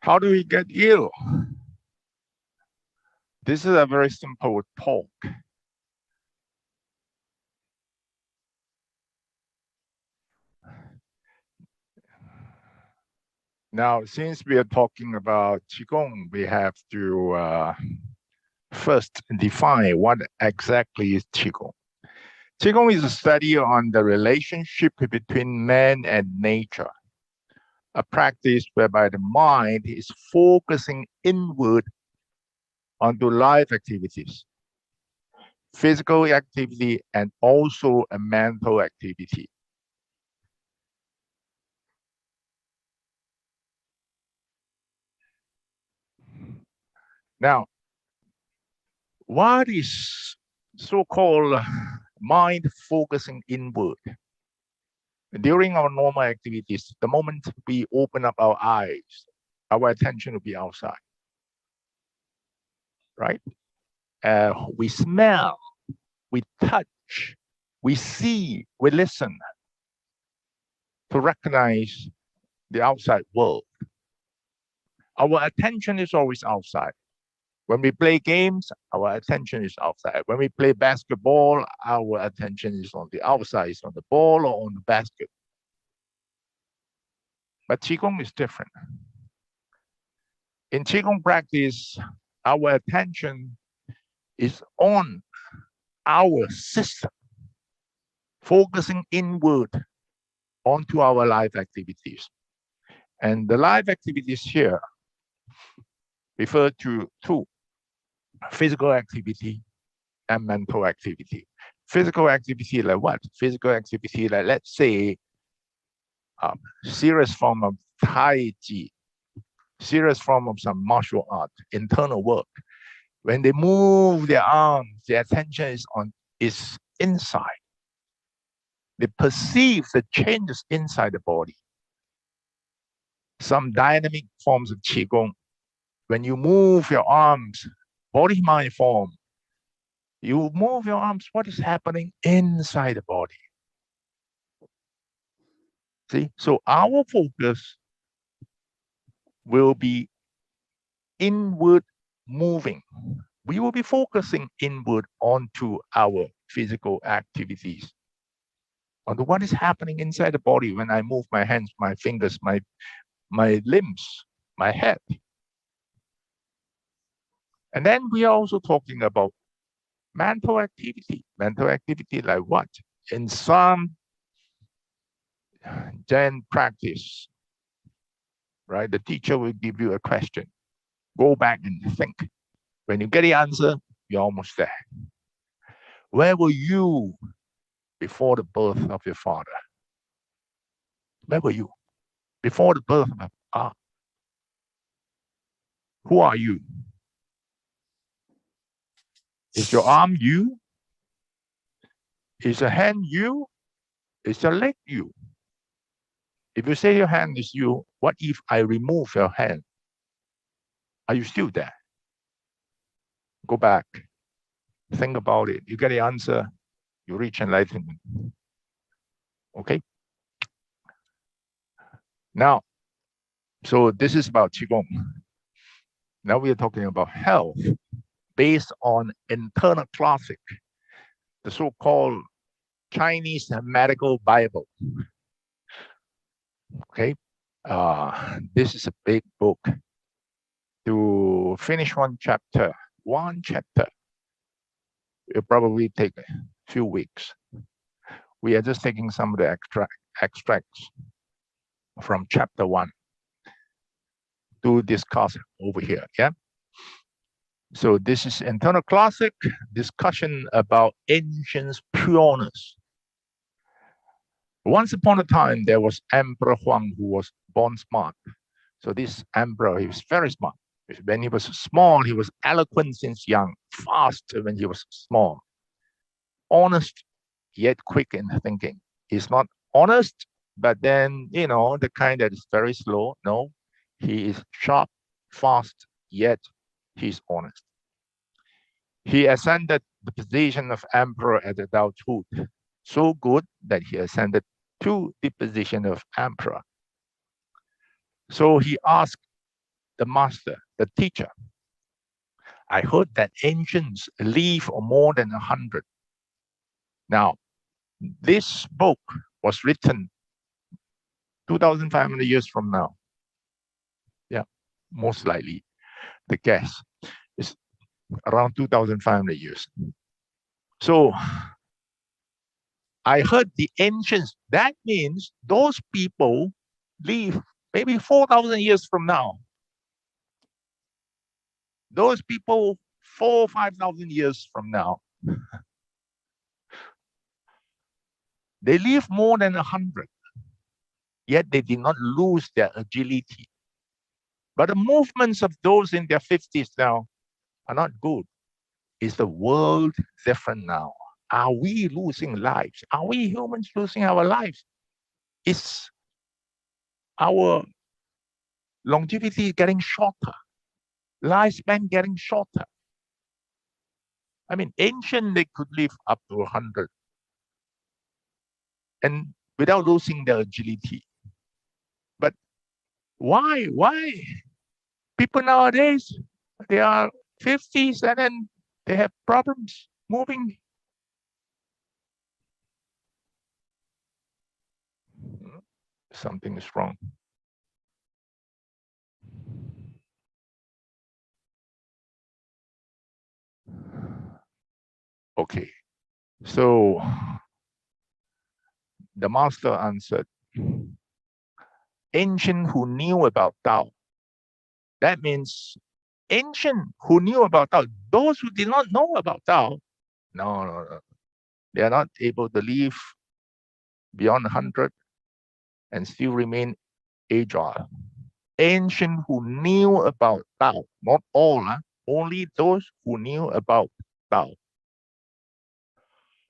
How do we get ill? This is a very simple talk. Now, since we are talking about Qigong, we have to first define what exactly is Qigong. Qigong is a study on the relationship between man and nature, a practice whereby the mind is focusing inward onto life activities, physical activity, and also a mental activity. Now, what is so-called mind focusing inward? During our normal activities, the moment we open up our eyes, our attention will be outside, right? We smell, we touch, we see, we listen to recognize the outside world. Our attention is always outside. When we play games, our attention is outside. When we play basketball, our attention is on the outside, it's on the ball or on the basket. But Qigong is different. In Qigong practice, our attention is on our system, focusing inward onto our life activities. And the life activities here refer to two: physical activity and mental activity. Physical activity like what? Physical activity like, let's say, serious form of Tai Chi, serious form of some martial art, internal work. When they move their arms, their attention is inside. They perceive the changes inside the body. Some dynamic forms of Qigong, when you move your arms, body, mind form, you move your arms, what is happening inside the body? See, so our focus will be inward moving. We will be focusing inward onto our physical activities, onto what is happening inside the body when I move my hands, my fingers, my limbs, my head. And then we are also talking about mental activity. Mental activity like what? In some Zen practice, right? The teacher will give you a question. Go back and think. When you get the answer, you're almost there. Where were you before the birth of your father? Where were you before the birth of who are you? Is your arm you? Is your hand you? Is your leg you? If you say your hand is you, what if I remove your hand? Are you still there? Go back. Think about it. You get the answer, you reach enlightenment. Okay? Now, so this is about Qigong. Now we are talking about health based on internal classic, the so-called Chinese medical Bible. Okay? This is a big book. To finish one chapter, it'll probably take a few weeks. We are just taking some of the extracts from chapter 1 to discuss over here. Yeah. So this is internal classic discussion about ancient pureness. Once upon a time, there was Emperor Huang who was born smart. So this emperor, he was very smart. When he was small, he was eloquent since young, fast when he was small, honest, yet quick in thinking. He's not honest, but then, you know, the kind that is very slow. No, he is sharp, fast, yet he's honest. He ascended the position of emperor at adulthood, so good that he ascended to the position of emperor. So he asked the master, the teacher. I heard that ancients live more than 100. Now, this book was written 2,500 years from now. Yeah, most likely. The guess is around 2,500 years. So I heard the ancients, that means those people live maybe 4,000 years from now. Those people 4,000 or 5,000 years from now. They live more than 100, yet they did not lose their agility. But the movements of those in their 50s now are not good. Is the world different now? Are we losing lives? Are we humans losing our lives? Is our longevity getting shorter? Lifespan getting shorter? I mean, ancient, they could live up to 100 and without losing their agility. But why? People nowadays, they are 50s and then they have problems moving. Something is wrong. Okay, so the master answered, ancient who knew about Tao. That means ancient who knew about Tao. Those who did not know about Tao, no. They are not able to live beyond 100 and still remain agile. Ancient who knew about Tao, not all, only those who knew about Tao.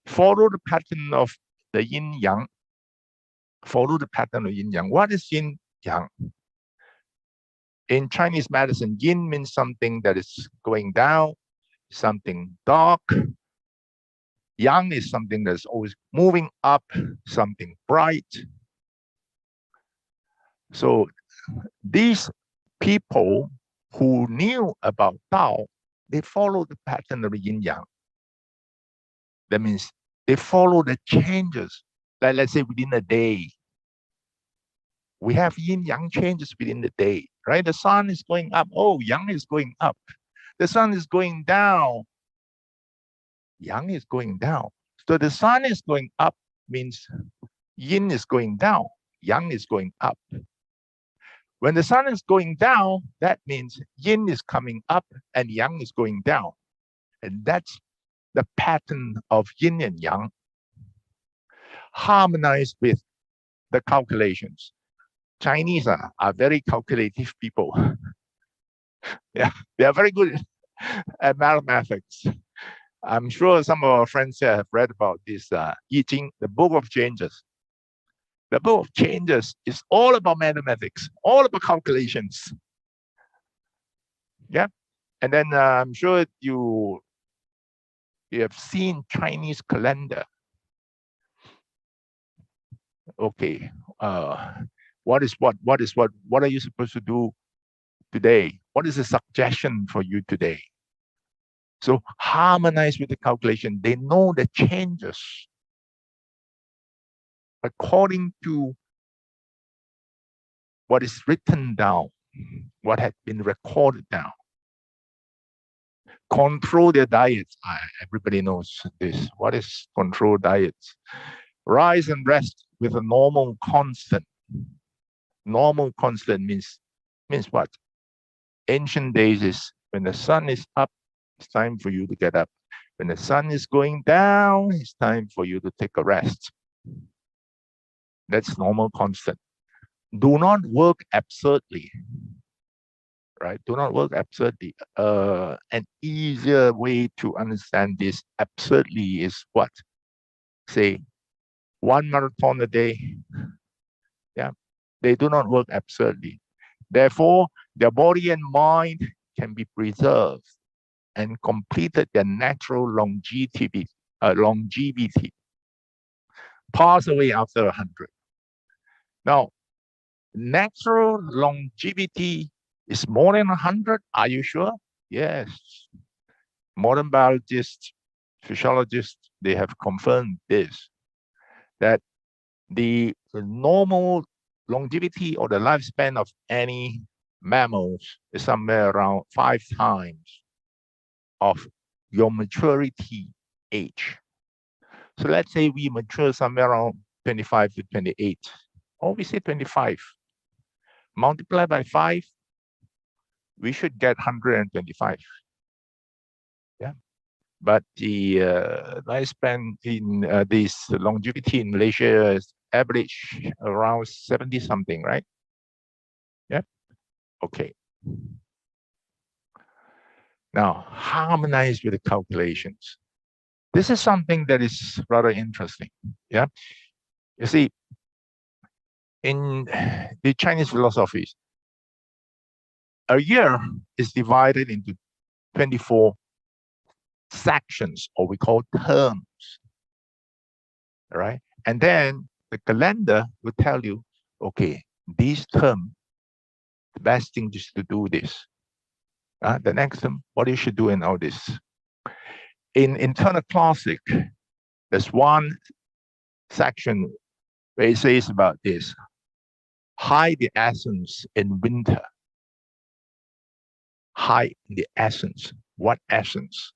Follow the pattern of the yin-yang. Follow the pattern of yin-yang. What is yin-yang? In Chinese medicine, yin means something that is going down, something dark. Yang is something that's always moving up, something bright. So these people who knew about Tao, they follow the pattern of yin-yang. That means they follow the changes. Like let's say within a day, we have yin-yang changes within the day, right? The sun is going up. Oh, yang is going up. The sun is going down. Yang is going down. So the sun is going up means yin is going down, yang is going up. When the sun is going down, that means yin is coming up and yang is going down. And that's the pattern of yin and yang, harmonized with the calculations. Chinese are very calculative people. Yeah, they are very good at mathematics. I'm sure some of our friends here have read about this I Ching, the Book of Changes. The Book of Changes is all about mathematics, all about calculations. Yeah, and then I'm sure you have seen Chinese calendar. Okay, what is what? What is what? What are you supposed to do today? What is the suggestion for you today? So harmonize with the calculation. They know the changes according to what is written down, what had been recorded down. Control their diets. Everybody knows this. What is control diets? Rise and rest with a normal constant. Normal constant means what? Ancient days is when the sun is up, it's time for you to get up. When the sun is going down, it's time for you to take a rest. That's normal constant. Do not work absurdly, right? Do not work absurdly. An easier way to understand this absurdly is what? Say, 1 marathon a day. Yeah, they do not work absurdly. Therefore, their body and mind can be preserved and completed their natural longevity. Pass away after 100. Now, natural longevity It's more than 100. Are you sure? Yes. Modern biologists, physiologists, they have confirmed this, that the normal longevity or the lifespan of any mammals is somewhere around 5 times of your maturity age. So let's say we mature somewhere around 25 to 28, or we say 25. Multiply by 5, we should get 125. Yeah. But the lifespan in this longevity in Malaysia is average around 70 something, right? Yeah. Okay. Now, harmonize with the calculations. This is something that is rather interesting. Yeah. You see, in the Chinese philosophies, a year is divided into 24 sections, or we call terms. All right. And then the calendar will tell you, okay, this term, the best thing is to do this. The next term, what you should do in all this. In internal classic, there's one section where it says about this: hide the essence in winter. Hide the essence. What essence?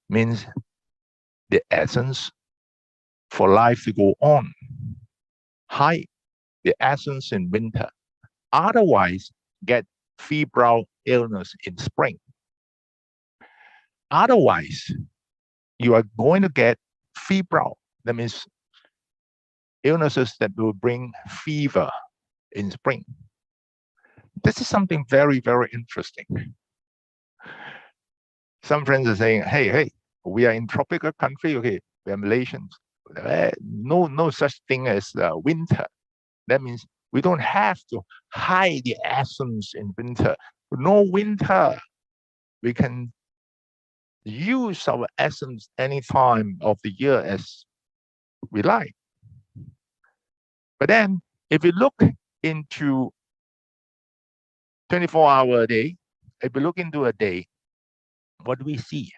Means the essence for life to go on. Hide the essence in winter. Otherwise, get febrile illness in spring. Otherwise, you are going to get febrile. That means illnesses that will bring fever in spring. This is something very, very interesting. Some friends are saying, hey, we are in tropical country, okay, we are Malaysians. No such thing as winter. That means we don't have to hide the essence in winter. No winter. We can use our essence any time of the year as we like. But then, if you look into 24-hour a day, if you look into a day, what do we see?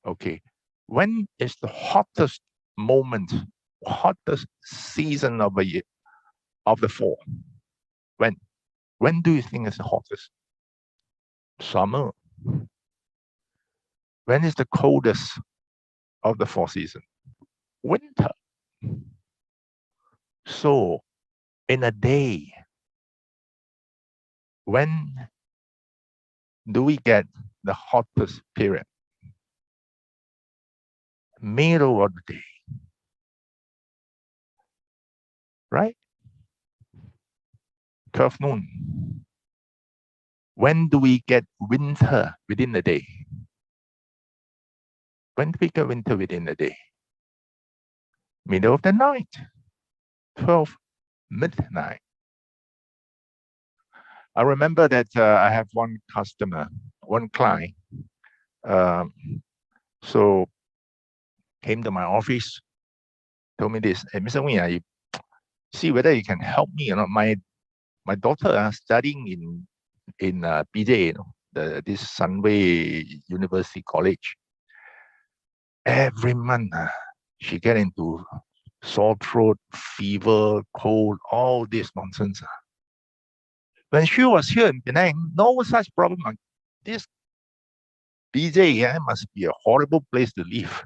Okay, when is the hottest moment, hottest season of a year, of the fall? When do you think is the hottest? Summer. When is the coldest of the 4 seasons? Winter. So, in a day, when do we get the hottest period? Middle of the day. Right? 12 noon. When do we get winter within the day? When do we get winter within the day? Middle of the night. 12 midnight. I remember that I have one customer, one client. So came to my office, told me this, hey, Mr. Wing, you see whether you can help me. You know, my daughter studying in BJ, you know, this Sunway University College. Every month she get into sore throat, fever, cold, all this nonsense. When she was here in Penang, no such problem. This BJ must be a horrible place to live.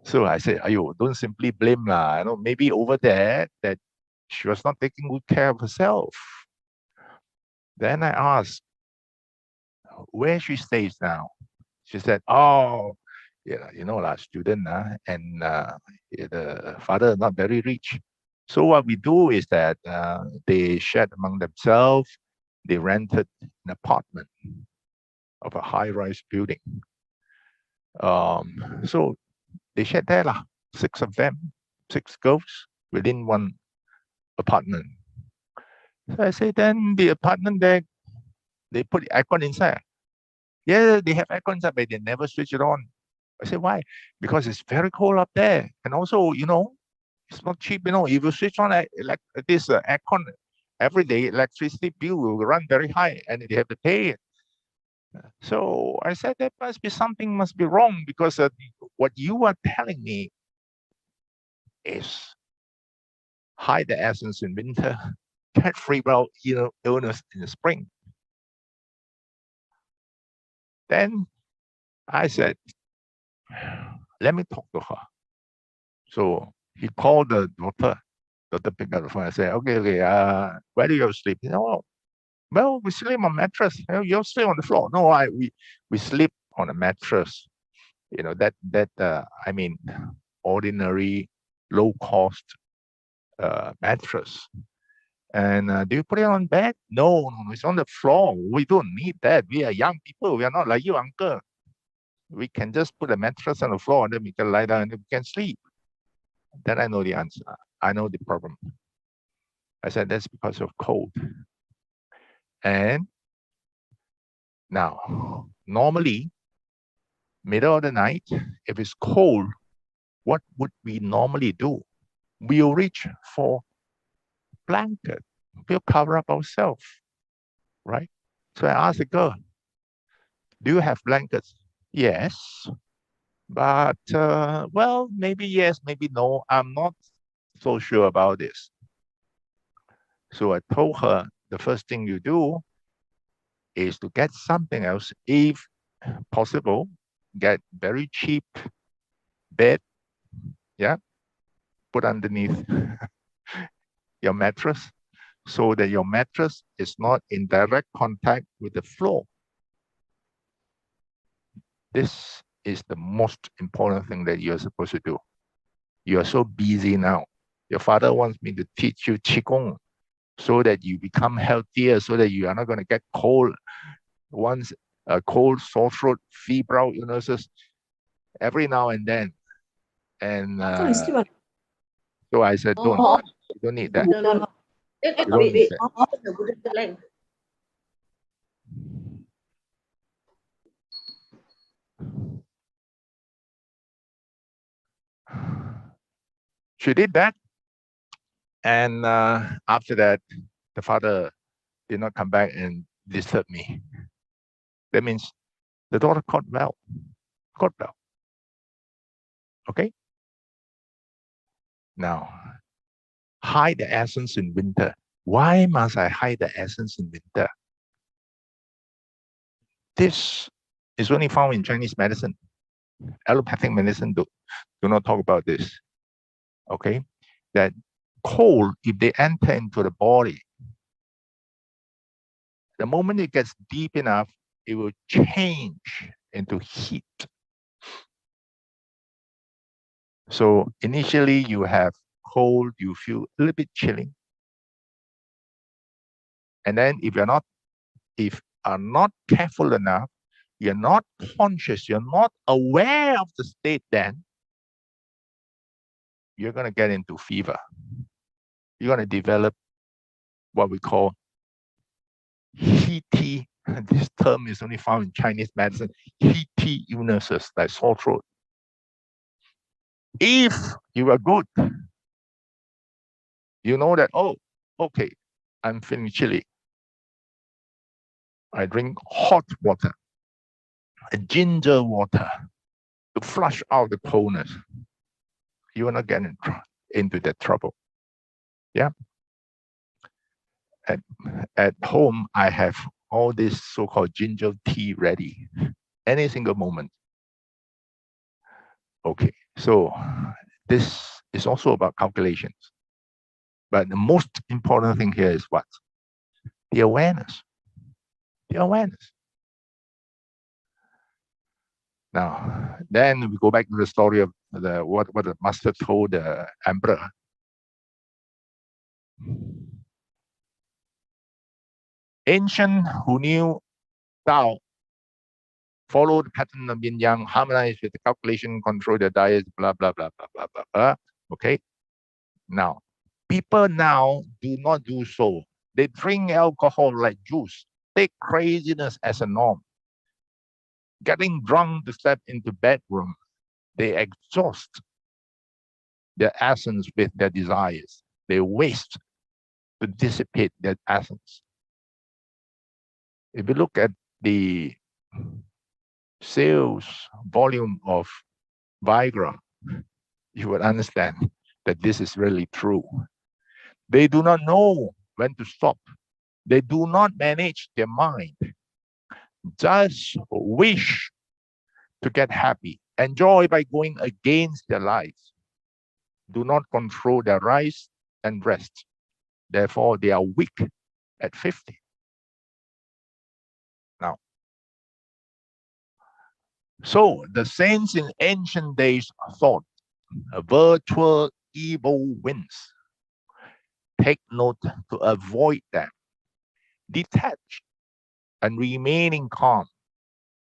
So I said, ayo, don't simply blame lah. You know, maybe over there that she was not taking good care of herself. Then I asked where she stays now. She said, oh, yeah, you know, like student, and the father not very rich. So what we do is that they shared among themselves. They rented an apartment of a high-rise building. So they shared there, 6 of them, 6 girls within one apartment. So I say, then the apartment there, they put the aircon inside. Yeah, they have aircon inside, but they never switch it on. I said, why? Because it's very cold up there. And also, you know, it's not cheap, you know, if you switch on like this aircon, every day electricity bill will run very high and they have to pay it. So I said there must be something must be wrong, because what you are telling me is hide the essence in winter, get febrile illness in the spring. Then I said, let me talk to her. So he called the doctor. Doctor picked up the phone and said, okay, where do you sleep? He said, oh, well, we sleep on mattress. You sleep on the floor. No, we sleep on a mattress. I mean, ordinary, low cost mattress. And do you put it on bed? No, it's on the floor. We don't need that. We are young people. We are not like you, uncle. We can just put a mattress on the floor and then we can lie down and we can sleep. Then I know the answer. I know the problem. I said, that's because of cold. And now, normally, middle of the night, if it's cold, what would we normally do? We'll reach for blanket. We'll cover up ourselves, right? So I asked the girl, do you have blankets? Yes. But, well, maybe yes, maybe no. I'm not so sure about this. So I told her, the first thing you do is to get something else. If possible, get very cheap bed, yeah, put underneath your mattress, so that your mattress is not in direct contact with the floor. This is the most important thing that you're supposed to do. You are so busy now. Your father wants me to teach you Qigong so that you become healthier, so that you are not going to get cold. Once a cold, sore throat, febrile illnesses every now and then. And so I said, you don't need that. You don't need that. She did that. And after that, the father did not come back and disturb me. That means the daughter got well. Okay? Now, hide the essence in winter. Why must I hide the essence in winter? This is only found in Chinese medicine. Allopathic medicine do not talk about this. Okay? That cold, if they enter into the body, the moment it gets deep enough, it will change into heat. So initially you have cold, you feel a little bit chilling. And then if are not careful enough, you're not conscious, you're not aware of the state, then you're going to get into fever. You're going to develop what we call heaty, this term is only found in Chinese medicine, heaty illnesses like sore throat. If you are good, you know that, oh, okay, I'm feeling chilly. I drink hot water, ginger water to flush out the coldness. You will not get into that trouble. Yeah. At home, I have all this so-called ginger tea ready, any single moment. Okay, so this is also about calculations. But the most important thing here is what? The awareness. The awareness. Now, then we go back to the story of what the master told the emperor. Ancient who knew Tao follow the pattern of yin yang, harmonize with the calculation, control their diet, blah, blah, blah, blah, blah, blah, blah. Okay. Now, people now do not do so. They drink alcohol like juice, take craziness as a norm. Getting drunk to step into bedroom, they exhaust their essence with their desires. They waste to dissipate that essence. If you look at the sales volume of Viagra, you would understand that this is really true. They do not know when to stop. They do not manage their mind. Just wish to get happy. Enjoy by going against their lives. Do not control their rise and rest. Therefore, they are weak at 50. Now, so the saints in ancient days thought virtual evil wins. Take note to avoid them. Detach and remaining calm.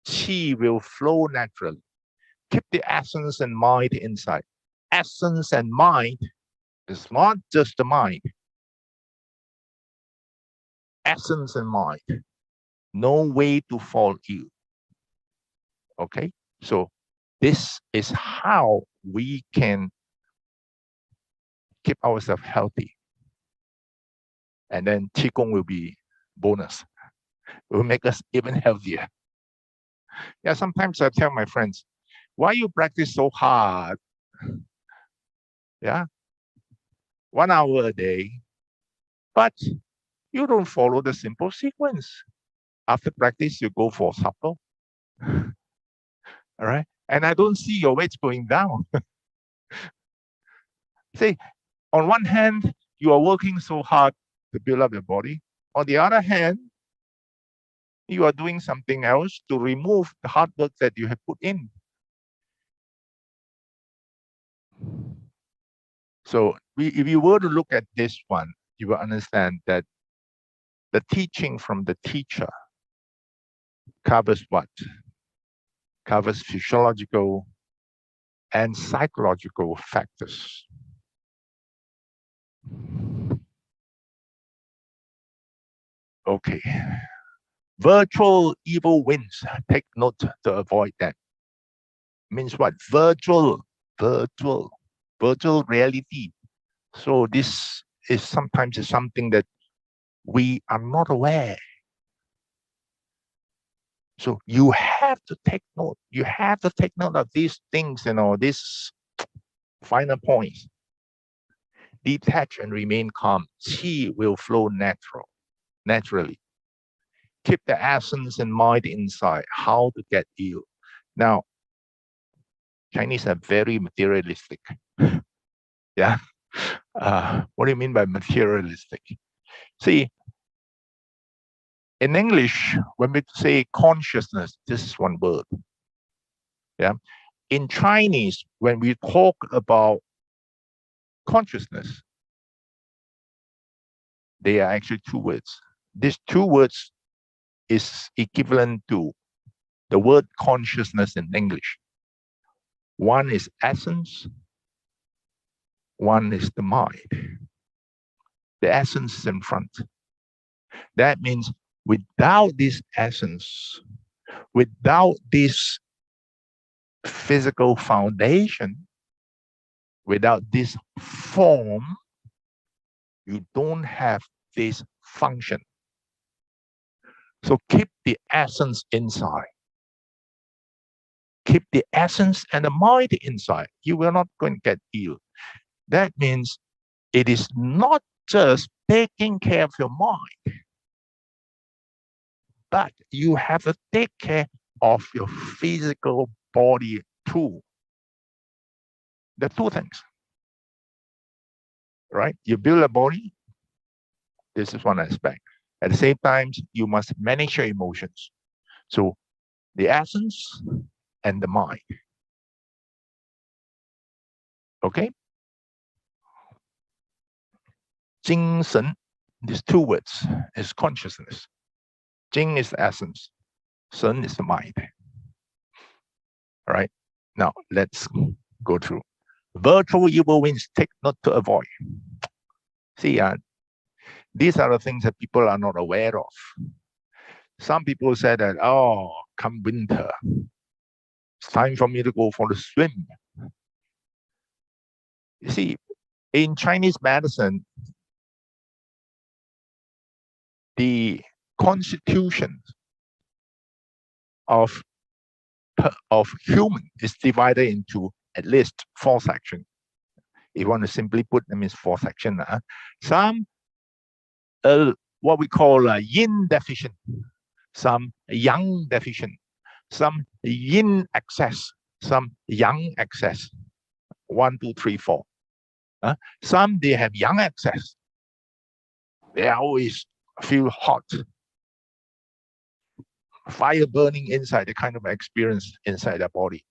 Qi will flow naturally. Keep the essence and mind inside. Essence and mind is not just the mind. Essence and mind. No way to fall ill. Okay? So this is how we can keep ourselves healthy. And then Qigong will be bonus. It will make us even healthier. Yeah, sometimes I tell my friends, why you practice so hard? Yeah, 1 hour a day, but you don't follow the simple sequence. After practice, you go for supper. All right. And I don't see your weight going down. See, on one hand, you are working so hard to build up your body. On the other hand, you are doing something else to remove the hard work that you have put in. So if you were to look at this one, you will understand that the teaching from the teacher covers what? Covers physiological and psychological factors. Okay. Virtual evil wins. Take note to avoid that. Means what? Virtual reality. So this is sometimes something that we are not aware. So you have to take note. You have to take note of these things, these final points. Detach and remain calm. Qi will flow naturally. Keep the essence and mind inside. How to get ill. Now, Chinese are very materialistic. Yeah. What do you mean by materialistic? See, in English, when we say consciousness, this is one word. Yeah. In Chinese, when we talk about consciousness, they are actually two words. These two words is equivalent to the word consciousness in English. One is essence, one is the mind. The essence is in front. That means without this essence, without this physical foundation, without this form, you don't have this function. So keep the essence inside. Keep the essence and the mind inside. You will not going to get ill. That means it is not just taking care of your mind, but you have to take care of your physical body too. The two things, right? You build a body. This is one aspect. At the same time, you must manage your emotions. So the essence and the mind. Okay? 精神, these two words is consciousness. 精 is the essence. 神 is the mind. All right. Now let's go through. Virtual evil wins. Take note to avoid. See, these are the things that people are not aware of. Some people say that, oh, come winter, it's time for me to go for the swim. You see, in Chinese medicine, the constitution of human is divided into at least 4 sections. If you want to simply put them, is 4 sections. Some what we call yin deficient, some yang deficient, some yin excess, some yang excess. 1, 2, 3, 4. Some they have yang excess. They always feel hot, fire burning inside, the kind of experience inside their body.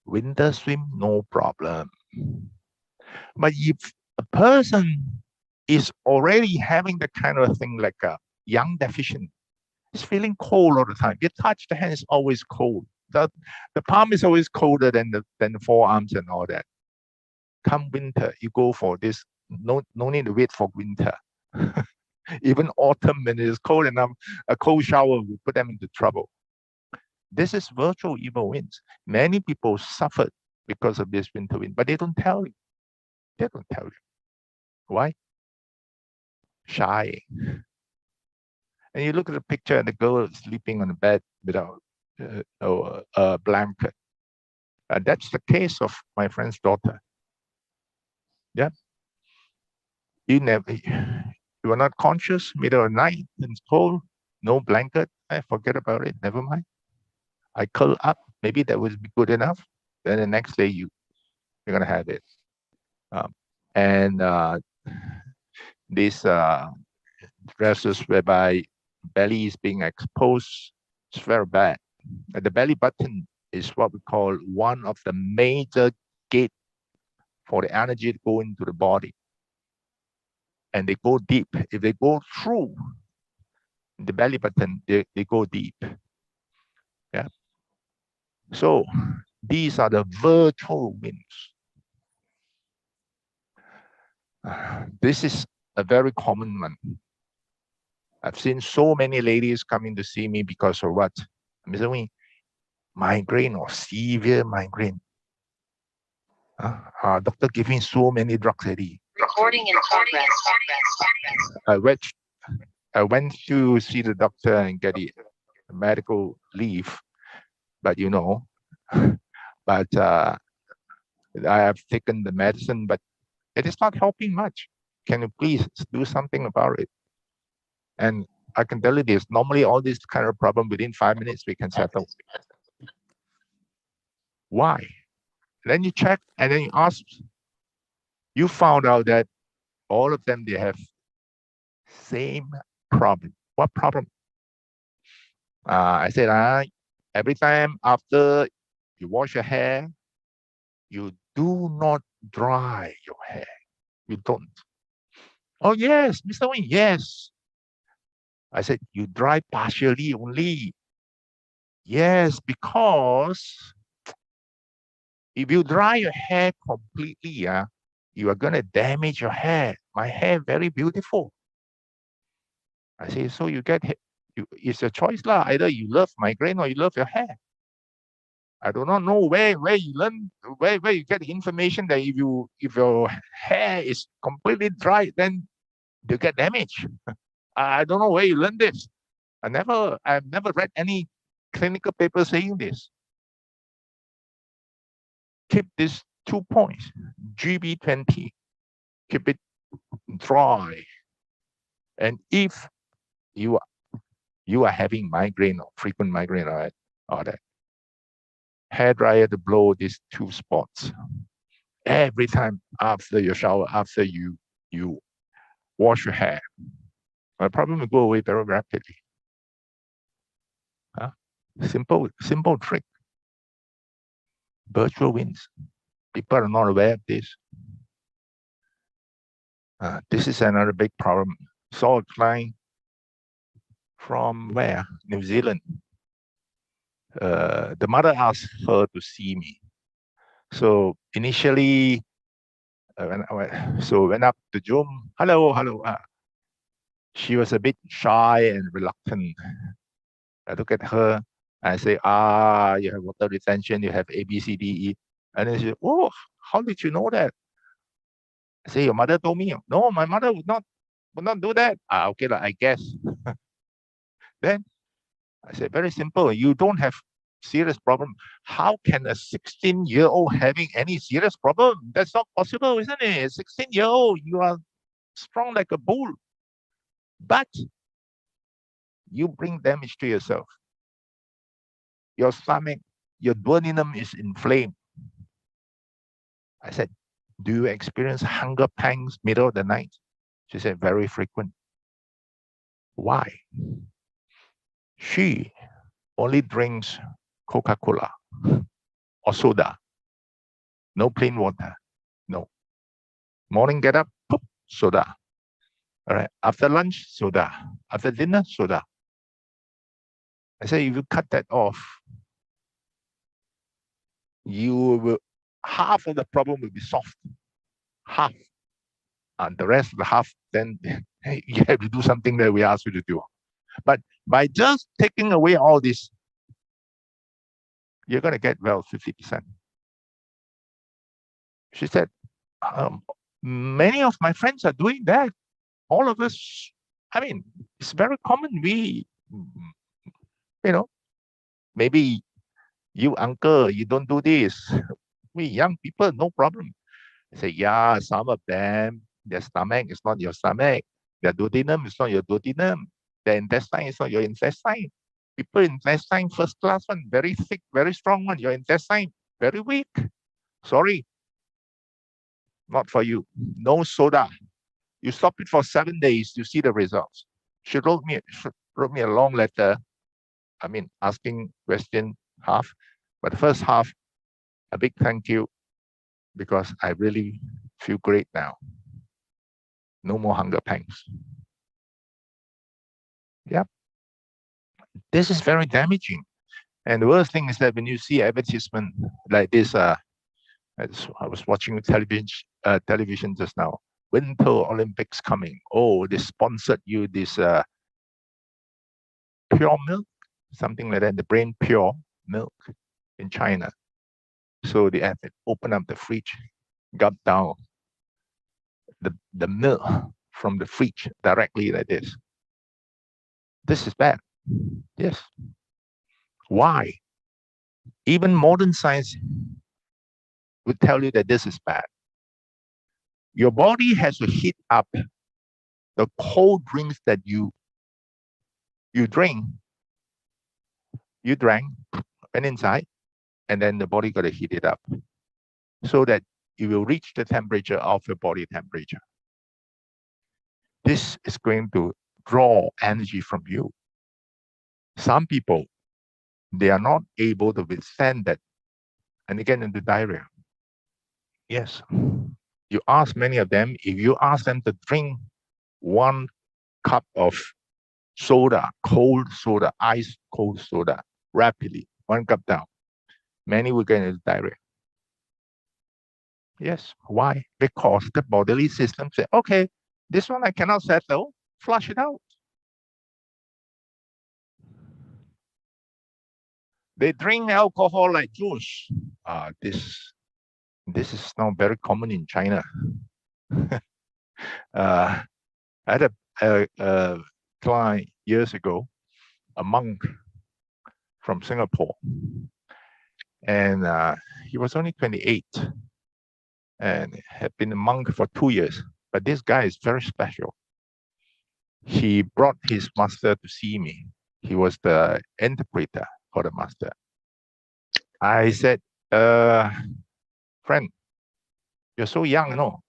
Winter swim, no problem. But if a person is already having the kind of thing like a yang deficient, is feeling cold all the time. You touch the hand, is always cold. The palm is always colder than the forearms and all that. Come winter, you go for this. No need to wait for winter. Even autumn, when it is cold enough, a cold shower will put them into trouble. This is virtual evil winds. Many people suffered because of this winter wind, but they don't tell you. They don't tell you. Why? Shy. And you look at the picture, and the girl is sleeping on the bed without a blanket. That's the case of my friend's daughter. Yeah. You are not conscious, middle of the night, and it's cold, no blanket. I forget about it. Never mind. I curl up. Maybe that would be good enough. Then the next day you're gonna have it. These dresses whereby belly is being exposed, it's very bad. The belly button is what we call one of the major gate for the energy to go into the body. And they go deep. If they go through the belly button, they go deep. Yeah. So these are the virtual winds. This is a very common one. I've seen so many ladies coming to see me because of what? Mr. Wing, migraine or severe migraine. Doctor giving so many drugs already. Recording in progress. I went to see the doctor and get the medical leave, but I have taken the medicine, but it is not helping much. Can you please do something about it? And I can tell you this, normally all this kind of problem within 5 minutes we can settle. Why? Then you check and then you ask, you found out that all of them, they have same problem. What problem? I said, every time after you wash your hair, you do not dry your hair. You don't. Oh, yes, Mr. Wing, yes. I said, you dry partially only. Yes, because if you dry your hair completely, you are going to damage your hair. My hair very beautiful. I say, so you get, it's a choice lah. Either you love migraine or you love your hair. I do not know where you learn, where you get the information that if your hair is completely dry, then you get damaged. I don't know where you learned this. I've never read any clinical paper saying this. Keep this 2 points, GB20. Keep it dry. And if you are having migraine or frequent migraine or that, hair dryer to blow these 2 spots every time after your shower, after you wash your hair. The problem will go away very rapidly. Simple trick. Virtual winds. People are not aware of this. This is another big problem. Saw a client from where? New Zealand. The mother asked her to see me. So initially, went up to Zoom. Hello. She was a bit shy and reluctant. I look at her. I say, you have water retention. You have A, B, C, D, E. And then she said, oh, how did you know that? I say, your mother told me. No, my mother would not would not do that. Okay, I guess. Then I said, very simple. You don't have serious problem. How can a 16-year-old having any serious problem? That's not possible, isn't it? 16-year-old, you are strong like a bull. But you bring damage to yourself. Your stomach, your duodenum is inflamed. I said, do you experience hunger pangs middle of the night? She said, very frequent. Why? She only drinks Coca-Cola or soda. No plain water. No. Morning get up, poop, soda. All right. After lunch, soda. After dinner, soda. I said, if you cut that off, you will, half of the problem will be solved. Half. And the rest of the half, then you have to do something that we ask you to do. But by just taking away all this, you're going to get well 50%. She said, many of my friends are doing that. All of us, I mean, it's very common. We, maybe you, uncle, you don't do this. We young people, no problem. I say, yeah, some of them, their stomach is not your stomach. Their duodenum is not your duodenum. Their intestine is not your intestine. People intestine first class one, very thick, very strong one. Your intestine, very weak. Sorry, not for you. No soda. You stop it for 7 days, you see the results. She wrote me a long letter. I mean, asking question half, but the first half, a big thank you, because I really feel great now. No more hunger pangs. Yeah. This is very damaging. And the worst thing is that when you see advertisement like this, I was watching television just now. Winter Olympics coming. Oh, they sponsored you this pure milk, something like that, the brain pure milk in China. So the athlete opened up the fridge, got down the milk from the fridge directly like this. This is bad. Yes. Why? Even modern science would tell you that this is bad. Your body has to heat up the cold drinks that you drink. You drank, went inside, and then the body got to heat it up so that it will reach the temperature of your body temperature. This is going to draw energy from you. Some people, they are not able to withstand that and they get into diarrhea. Yes. You ask many of them, if you ask them to drink 1 cup of soda, cold soda, ice cold soda, rapidly, 1 cup down, many will get into diarrhea. Yes. Why? Because the bodily system says, okay, this one I cannot settle, flush it out. They drink alcohol like juice. This is now very common in China. I had a client years ago, a monk from Singapore, and he was only 28 and had been a monk for 2 years. But this guy is very special. He brought his master to see me. He was the interpreter for the master. I said, friend, you're so young, no?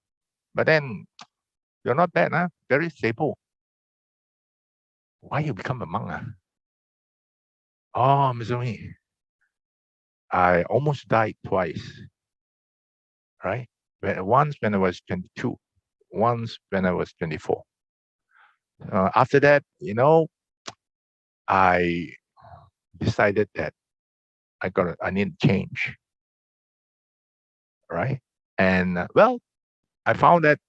But then you're not bad, huh? Very stable. Why you become a monk? Oh, Mizumi, I almost died twice, right? Once when I was 22, once when I was 24. After that, I decided that I need change, right? And well, I found that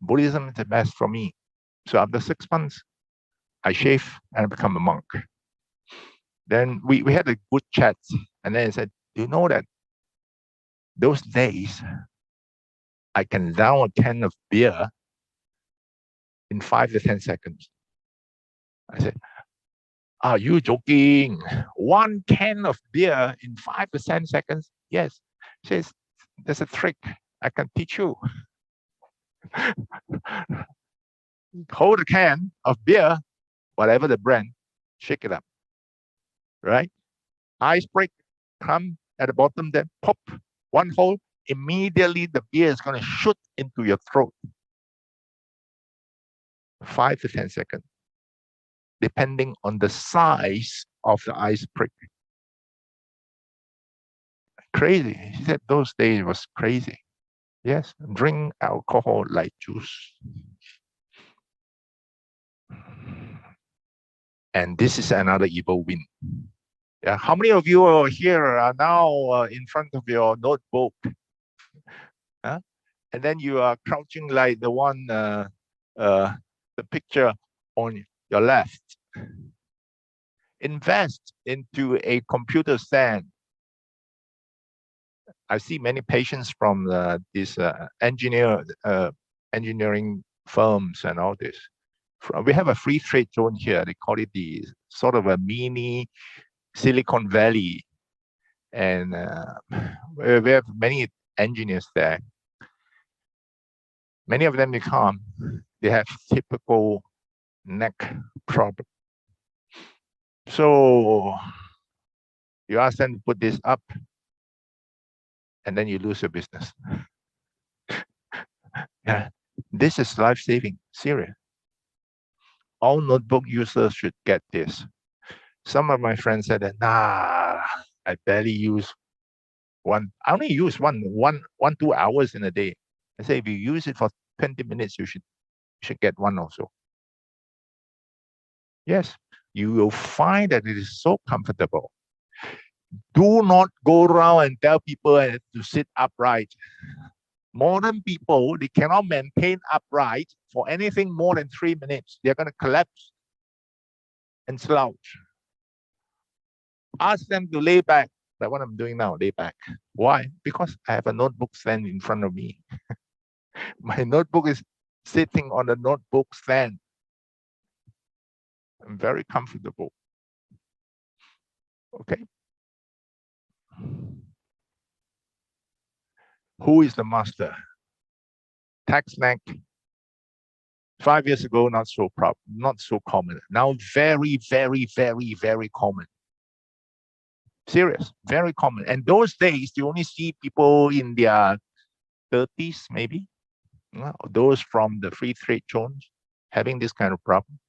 Buddhism is the best for me. So after 6 months, I shave and I become a monk. Then we had a good chat, and then I said, do you know that those days I can down a can of beer in 5 to 10 seconds. I said, are you joking? 1 can of beer in 5 to 10 seconds? Yes. She says, there's a trick. I can teach you. Hold a can of beer, whatever the brand, shake it up, right? Ice break, come at the bottom, then pop, 1 hole, immediately the beer is going to shoot into your throat. 5 to 10 seconds, depending on the size of the ice prick. Crazy. He said those days was crazy. Yes, drink alcohol like juice. And this is another evil wind. Yeah, how many of you are here are now in front of your notebook? Huh? And then you are crouching like the one, the picture on your left. Invest into a computer stand. I see many patients from these engineering firms and all this. We have a free trade zone here. They call it the sort of a mini Silicon Valley. And we have many engineers there. Many of them, they come, they have typical neck problem. So you ask them to put this up, and then you lose your business. Yeah, this is life-saving, serious. All notebook users should get this. Some of my friends said that, nah, I barely use one. I only use one, 2 hours in a day. I say, if you use it for 20 minutes, you should get one also. Yes, you will find that it is so comfortable. Do not go around and tell people to sit upright. Modern people, they cannot maintain upright for anything more than 3 minutes. They're going to collapse and slouch. Ask them to lay back, like what I'm doing now, lay back. Why? Because I have a notebook stand in front of me. My notebook is sitting on the notebook stand. I'm very comfortable. Okay. Who is the master? Tax neck. 5 years ago, not so common. Now, very, very, very, very common. Serious, very common. And those days, you only see people in their 30s, maybe. Those from the free trade zones having this kind of problem.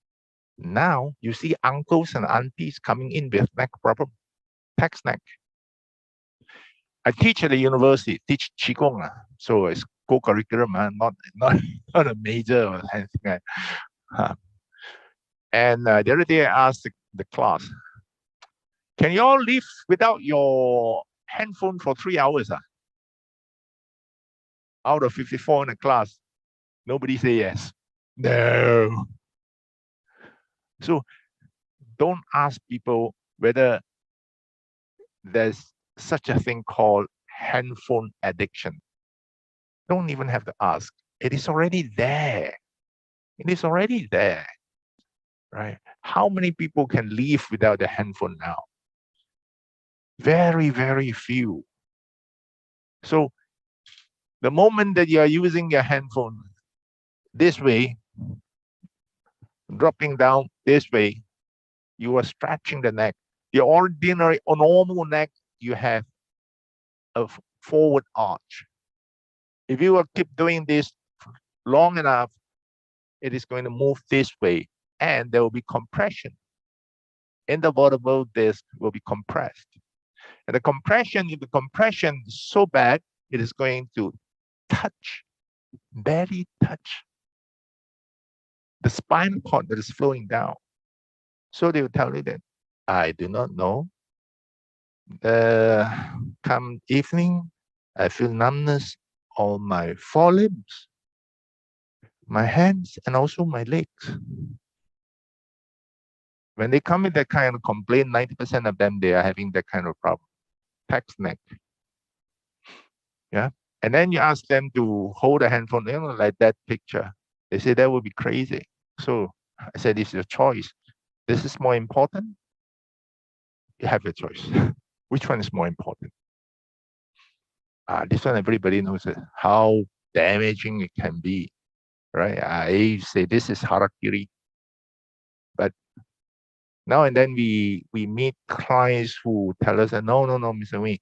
Now, you see uncles and aunties coming in with neck problem, tax neck. I teach at the university, teach Qigong, so it's co-curriculum, not a major or anything. And the other day I asked the class, can you all live without your handphone for 3 hours? Out of 54 in the class, nobody say yes. No. So don't ask people whether there's such a thing called handphone addiction. Don't even have to ask. It is already there. It is already there, right? How many people can live without a handphone now? Very, very few. So the moment that you are using your handphone this way, dropping down this way, you are stretching the neck. The ordinary or normal neck, you have a forward arch. If you will keep doing this long enough, it is going to move this way, and there will be compression. And the vertebral disc will be compressed. And the compression, if the compression is so bad, it is going to touch, barely touch the spinal cord that is flowing down. So they will tell you that, I do not know. Come evening, I feel numbness on my forelimbs, my hands, and also my legs. When they come with that kind of complaint, 90% of them, they are having that kind of problem. Tax neck. Yeah. And then you ask them to hold a handphone, like that picture. They say that would be crazy. So I said, this is your choice. This is more important. You have your choice. Which one is more important? This one, everybody knows it, how damaging it can be, right? I say this is harakiri, but now and then we meet clients who tell us that no, Mr. Wei,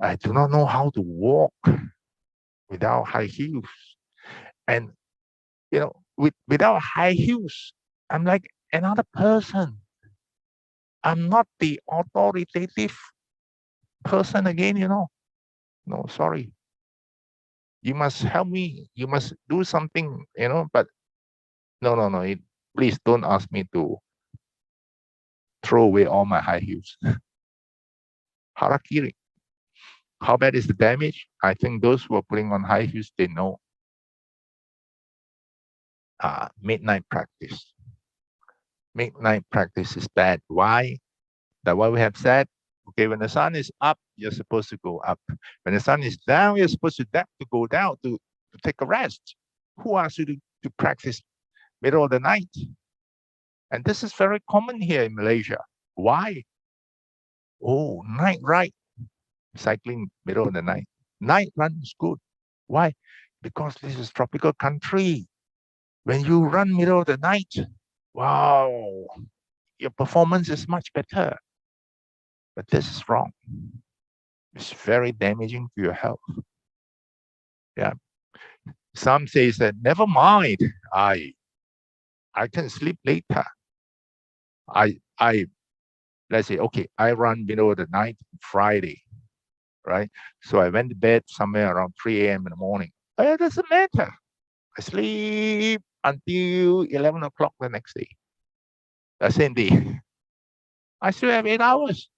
I do not know how to walk without high heels. And without high heels, I'm like another person. I'm not the authoritative person again, No, sorry. You must help me. You must do something, but no. Please don't ask me to throw away all my high heels. Harakiri. How bad is the damage? I think those who are putting on high heels, they know. Midnight practice. Midnight practice is bad. Why? That's why we have said, okay, when the sun is up, you're supposed to go up. When the sun is down, you're supposed to go down to take a rest. Who asked you to practice middle of the night? And this is very common here in Malaysia. Why? Oh, night ride, cycling middle of the night. Night run is good. Why? Because this is tropical country. When you run middle of the night, wow, your performance is much better. But this is wrong. It's very damaging to your health. Yeah. Some say that never mind. I can sleep later. Let's say, okay, I run middle of the night Friday, right? So I went to bed somewhere around 3 a.m. in the morning. It doesn't matter. I sleep until 11 o'clock the next day. The same day. I still have 8 hours.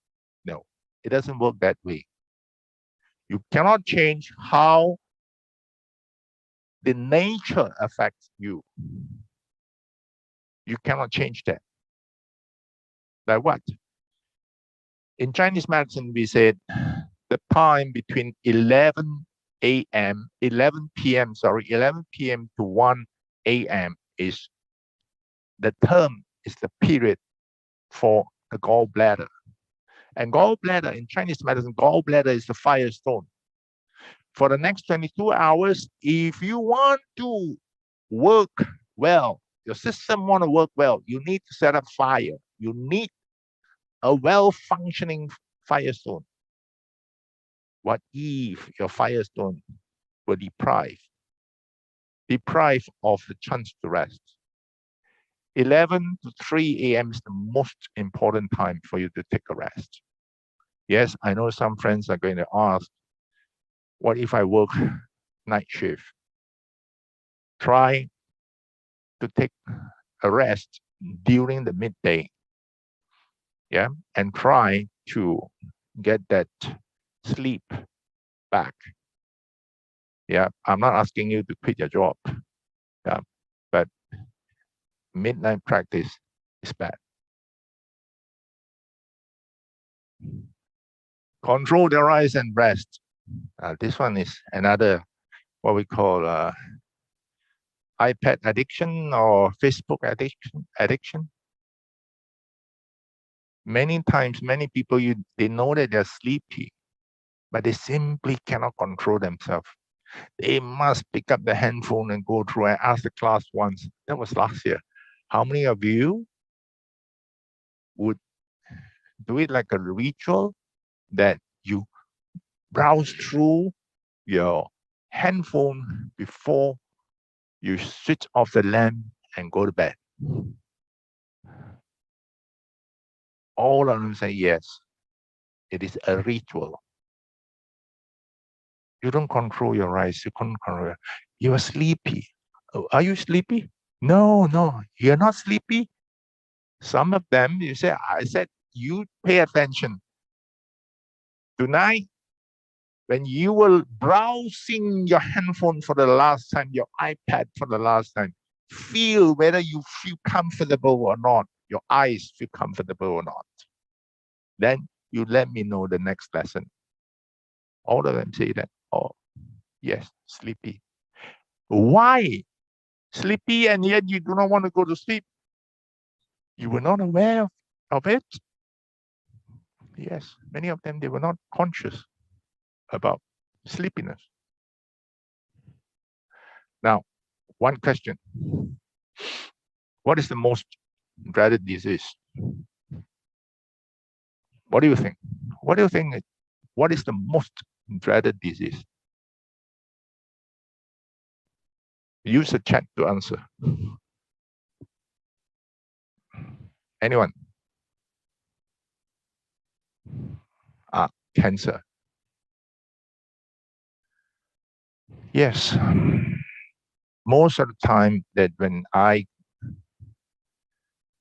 No, it doesn't work that way. You cannot change how the nature affects you. You cannot change that. Like what? In Chinese medicine, we said the time between 11 p.m. to 1 a.m. is the period for the gallbladder. And gallbladder, in Chinese medicine, gallbladder is the firestone. For the next 22 hours, if you want to work well, your system want to work well, you need to set up fire. You need a well-functioning firestone. What if your firestone were deprived of the chance to rest? 11 to 3 a.m. is the most important time for you to take a rest. Yes, I know some friends are going to ask, what if I work night shift? Try to take a rest during the midday. Yeah, and try to get that sleep back. Yeah, I'm not asking you to quit your job. Yeah, but midnight practice is bad. Control the rise and rest. This one is another what we call iPad addiction or Facebook addiction. Many times, many people, they know that they're sleepy, but they simply cannot control themselves. They must pick up the handphone and go through. I asked the class once, that was last year, how many of you would do it like a ritual that you browse through your handphone before you switch off the lamp and go to bed? All of them say yes. It is a ritual. You don't control your eyes. You can't control. You are sleepy. Are you sleepy? No, you're not sleepy. Some of them, I said, you pay attention. Tonight, when you were browsing your handphone for the last time, your iPad for the last time, feel whether you feel comfortable or not. Your eyes feel comfortable or not. Then you let me know the next lesson. All of them say that, oh, yes, sleepy. Why? sleepy, and yet you do not want to go to sleep. You were not aware of it. Yes, many of them, they were not conscious about sleepiness. Now, one question. What is the most dreaded disease? What do you think? What do you think? What is the most dreaded disease? Use the chat to answer. Anyone? Cancer. Yes. Most of the time that when I